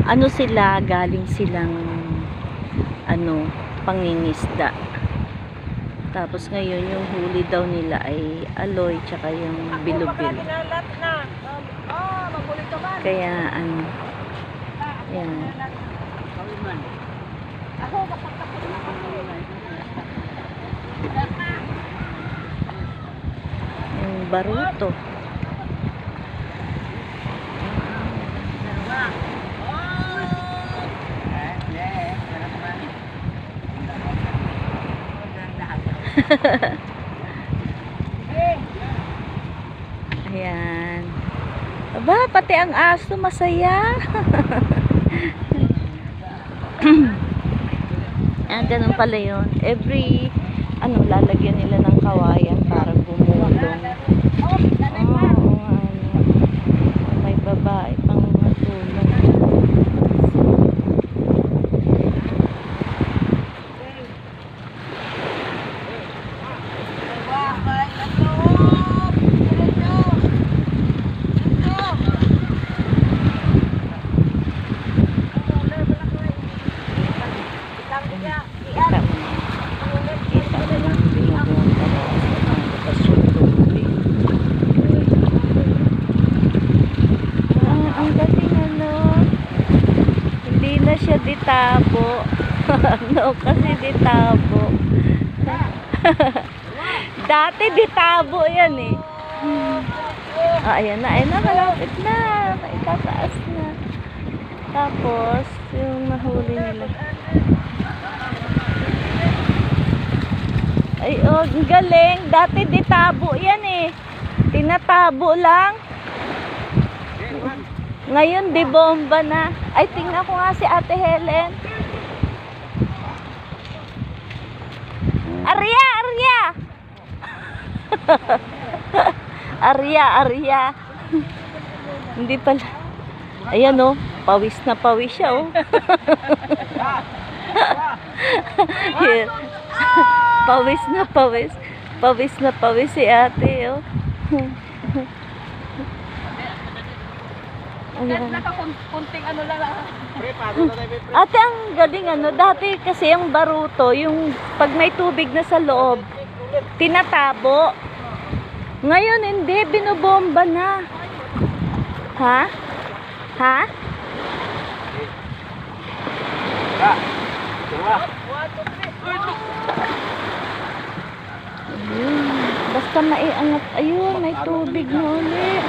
ano sila, galing silang ano, pangingisda. Tapos ngayon yung huli daw nila ay aloy tsaka yung bilubil. Kaya ano, yan. Yung baruto. Ayan. Aba, pati ang aso masaya. Ayan, ganun pala yun. Every, ano, lalagyan nila ng kawayan para gumulong. May babae pang matulong. Ang galing ano, hindi na siya ditabo. No, kasi ditabo. Dati ditabo yan eh. Ayan na, malapit na. Maitataas na. Tapos, yung nahuli nila. Ay, oh, ang galing. Dati ditabo yan eh. Tinatabo lang. Ngayon, di bomba na. Ay, tingnan ko nga si Ate Helen. Arya! Arya! Arya, Arya. Hindi pala. Ayan oh, pawis na pawis siya oh. Pawis na pawis. Pawis na pawis si ate oh. Kunting ano lang. Ate, ang galing ano. Dati kasi yung baruto, yung pag may tubig na sa loob, tinatabo. Ngayon hindi, binubomba na. Ha? Ha? Ayun. Basta maiangat. Ayun, may tubig na ulit.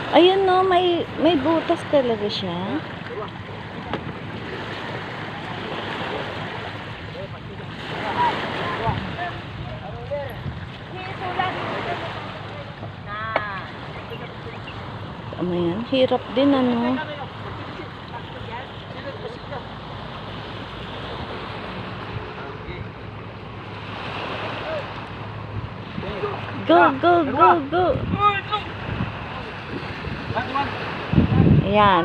Ayun no, may butas talaga siya. Ano yan? Hirap din ano. Go, go, go, go. Ayan.